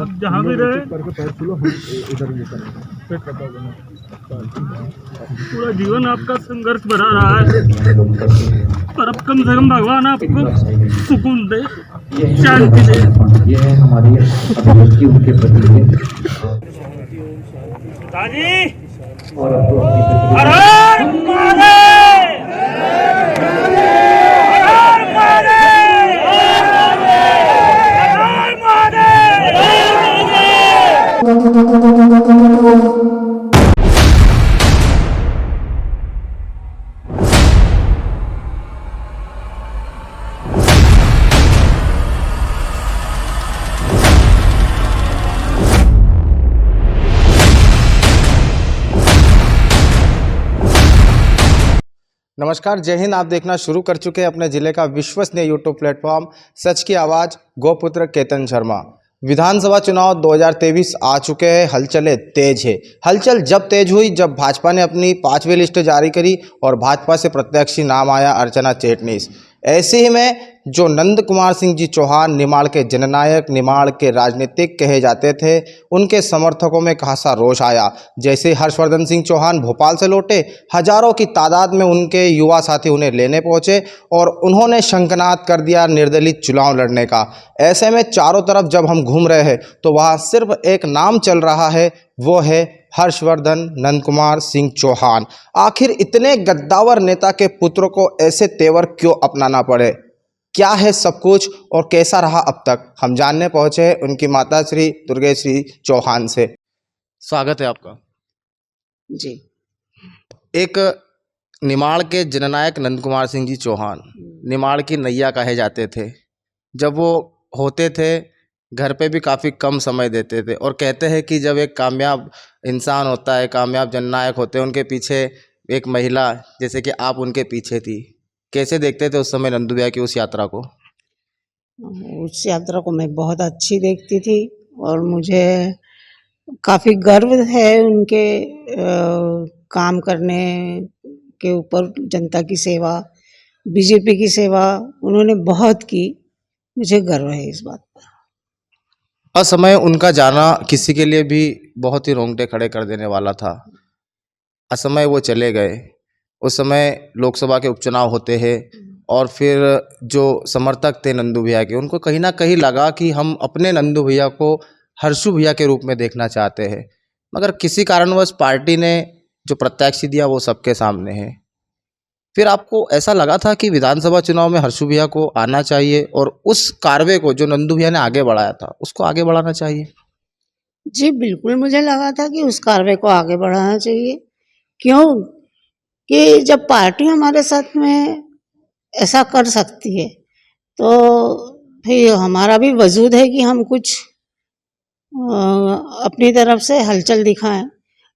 आप जहाँ भी रहे पूरा जीवन आपका संघर्ष भरा रहा है, पर अब कम से कम भगवान आपको सुकून दे, शांति दे। ये है हमारी अभिव्यक्ति उनके प्रति है और आपको अपनी नमस्कार, जय हिंद। आप देखना शुरू कर चुके हैं अपने जिले का विश्वसनीय यूट्यूब प्लेटफॉर्म सच की आवाज़। गोपुत्र केतन शर्मा। विधानसभा चुनाव 2023 आ चुके हैं। हलचलें तेज है। हलचल जब तेज हुई जब भाजपा ने अपनी 5वीं लिस्ट जारी करी और भाजपा से प्रत्याशी नाम आया अर्चना चिटनीस। ऐसे ही में जो नंद कुमार सिंह जी चौहान निमाड़ के जननायक, निमाड़ के राजनीतिक कहे जाते थे, उनके समर्थकों में खासा रोष आया। जैसे हर्षवर्धन सिंह चौहान भोपाल से लौटे, हजारों की तादाद में उनके युवा साथी उन्हें लेने पहुंचे और उन्होंने शंखनाद कर दिया निर्दलीय चुनाव लड़ने का। ऐसे में चारों तरफ जब हम घूम रहे हैं तो वहाँ सिर्फ एक नाम चल रहा है, वो है हर्षवर्धन नंद कुमार सिंह चौहान। आखिर इतने गद्दावर नेता के पुत्र को ऐसे तेवर क्यों अपनाना पड़े? क्या है सब कुछ और कैसा रहा अब तक? हम जानने पहुंचे हैं उनकी माता श्री दुर्गेश्री चौहान से। स्वागत है आपका जी। एक निमाड़ के जननायक नंद कुमार सिंह जी चौहान निमाड़ की नैया कहे जाते थे। जब वो होते थे घर पे भी काफ़ी कम समय देते थे और कहते हैं कि जब एक कामयाब इंसान होता है, कामयाब जननायक होते हैं, उनके पीछे एक महिला जैसे कि आप उनके पीछे थी। कैसे देखते थे उस समय नंदू भैया की उस यात्रा को? उस यात्रा को मैं बहुत अच्छी देखती थी और मुझे काफ़ी गर्व है उनके काम करने के ऊपर। जनता की सेवा, बीजेपी की सेवा उन्होंने बहुत की। मुझे गर्व है इस बात पर। असमय उनका जाना किसी के लिए भी बहुत ही रोंगटे खड़े कर देने वाला था। असमय वो चले गए। उस समय लोकसभा के उपचुनाव होते हैं और फिर जो समर्थक थे नंदू भैया के, उनको कहीं ना कहीं लगा कि हम अपने नंदू भैया को हर्षू भैया के रूप में देखना चाहते हैं, मगर किसी कारणवश पार्टी ने जो प्रत्याशी दिया वो सबके सामने है। फिर आपको ऐसा लगा था कि विधानसभा चुनाव में हर्षू भैया को आना चाहिए और उस कार्य को जो नंदू भैया ने आगे बढ़ाया था उसको आगे बढ़ाना चाहिए? जी बिल्कुल, मुझे लगा था कि उस कार्य को आगे बढ़ाना चाहिए। क्यों कि जब पार्टी हमारे साथ में ऐसा कर सकती है तो फिर हमारा भी वजूद है कि हम कुछ अपनी तरफ से हलचल दिखाएं।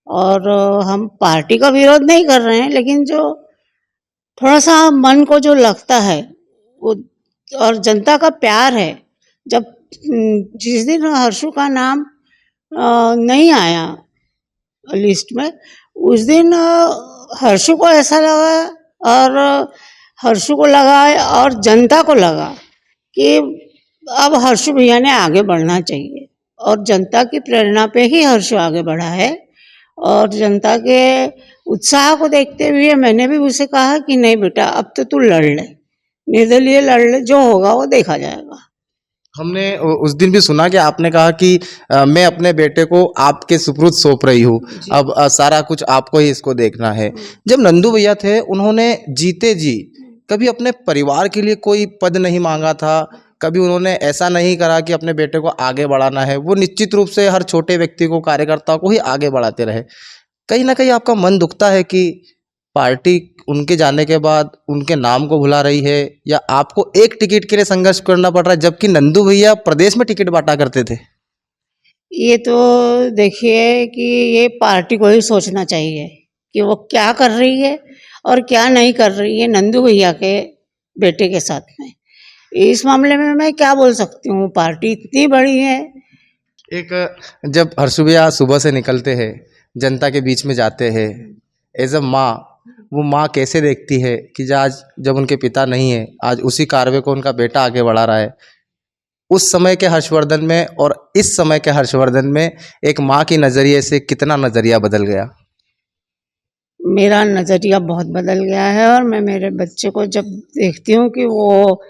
और हम पार्टी का विरोध नहीं कर रहे हैं, लेकिन जो थोड़ा सा मन को जो लगता है वो और जनता का प्यार है। जब जिस दिन हर्षू का नाम नहीं आया लिस्ट में, उस दिन हर्षू को ऐसा लगा और हर्षू को लगा और जनता को लगा कि अब हर्षू भैया ने आगे बढ़ना चाहिए। और जनता की प्रेरणा पे ही हर्षू आगे बढ़ा है। और जनता के उत्साह को देखते हुए मैंने भी उसे कहा कि नहीं बेटा, अब तो तू लड़ ले, निर्दलीय लड़ ले, जो होगा वो देखा जाएगा। हमने उस दिन भी सुना कि आपने कहा कि मैं अपने बेटे को आपके सुपुर्द सौंप रही हूँ, अब सारा कुछ आपको ही इसको देखना है। जब नंदू भैया थे उन्होंने जीते जी कभी अपने परिवार के लिए कोई पद नहीं मांगा था, कभी उन्होंने ऐसा नहीं करा कि अपने बेटे को आगे बढ़ाना है। वो निश्चित रूप से हर छोटे व्यक्ति को, कार्यकर्ता को ही आगे बढ़ाते रहे। कहीं ना कहीं आपका मन दुखता है कि पार्टी उनके जाने के बाद उनके नाम को भुला रही है, या आपको एक टिकट के लिए संघर्ष करना पड़ रहा है जबकि नंदू भैया प्रदेश में टिकट बांटा करते थे? ये तो देखिए कि ये पार्टी को ही सोचना चाहिए कि वो क्या कर रही है और क्या नहीं कर रही है नंदू भैया के बेटे के साथ में। इस मामले में मैं क्या बोल सकती हूँ, पार्टी इतनी बड़ी है। एक जब हर्षू भैया सुबह से निकलते हैं, जनता के बीच में जाते हैं, एज अ माँ, वो माँ कैसे देखती है कि आज जब उनके पिता नहीं है, आज उसी कार्य को उनका बेटा आगे बढ़ा रहा है, उस समय के हर्षवर्धन में और इस समय के हर्षवर्धन में एक माँ की नज़रिए से कितना नज़रिया बदल गया? मेरा नज़रिया बहुत बदल गया है और मैं मेरे बच्चे को जब देखती हूँ कि वो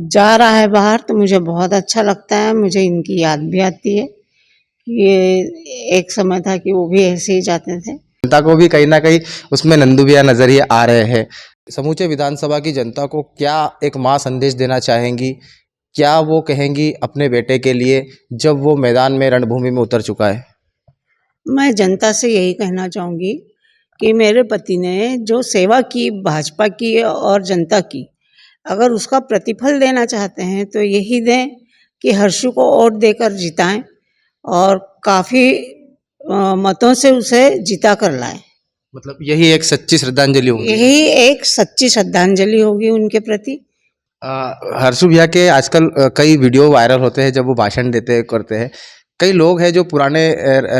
जा रहा है बाहर तो मुझे बहुत अच्छा लगता है। मुझे इनकी याद भी आती है कि ये एक समय था कि वो भी ऐसे ही जाते थे। जनता को भी कहीं ना कहीं उसमें नंदू भैया नज़रिए आ रहे हैं। समूचे विधानसभा की जनता को क्या एक माँ संदेश देना चाहेंगी? क्या वो कहेंगी अपने बेटे के लिए जब वो मैदान में रणभूमि में उतर चुका है? मैं जनता से यही कहना चाहूँगी कि मेरे पति ने जो सेवा की भाजपा की और जनता की, अगर उसका प्रतिफल देना चाहते हैं तो यही दें कि हर्षू को वोट देकर जिताएं और काफ़ी मतों से उसे जिता कर लाएं। मतलब यही एक सच्ची श्रद्धांजलि होगी। यही एक सच्ची श्रद्धांजलि होगी उनके प्रति। हर्षू भैया के आजकल कई वीडियो वायरल होते हैं जब वो भाषण देते करते हैं। कई लोग हैं जो पुराने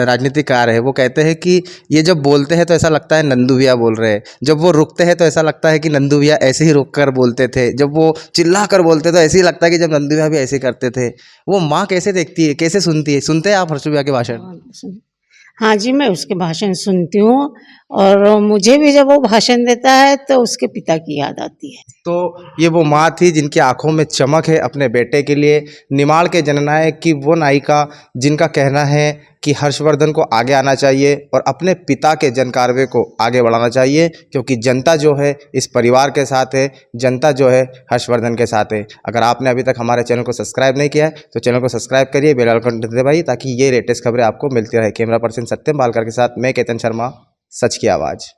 राजनीतिकार हैं, वो कहते हैं कि ये जब बोलते हैं तो ऐसा लगता है नंदू भैया बोल रहे हैं, जब वो रुकते हैं तो ऐसा लगता है कि नंदू भैया ऐसे ही रुक कर बोलते थे, जब वो चिल्ला कर बोलते तो ऐसे ही लगता है कि जब नंदू भैया भी ऐसे करते थे। वो माँ कैसे देखती है, कैसे सुनती है? सुनते हैं आप हर्षू भैया के भाषण? हाँ जी, मैं उसके भाषण सुनती हूँ और मुझे भी जब वो भाषण देता है तो उसके पिता की याद आती है। तो ये वो माँ थी जिनकी आंखों में चमक है अपने बेटे के लिए। निमाड़ के जननायक की वो नायिका जिनका कहना है कि हर्षवर्धन को आगे आना चाहिए और अपने पिता के जनकार्य को आगे बढ़ाना चाहिए, क्योंकि जनता जो है इस परिवार के साथ है, जनता जो है हर्षवर्धन के साथ है। अगर आपने अभी तक हमारे चैनल को सब्सक्राइब नहीं किया है तो चैनल को सब्सक्राइब करिए, बेल आइकन दबाइए ताकि ये लेटेस्ट खबरें आपको मिलती रहे। कैमरा पर्सन सत्यम बालकर के साथ मैं केतन शर्मा, सच की आवाज़।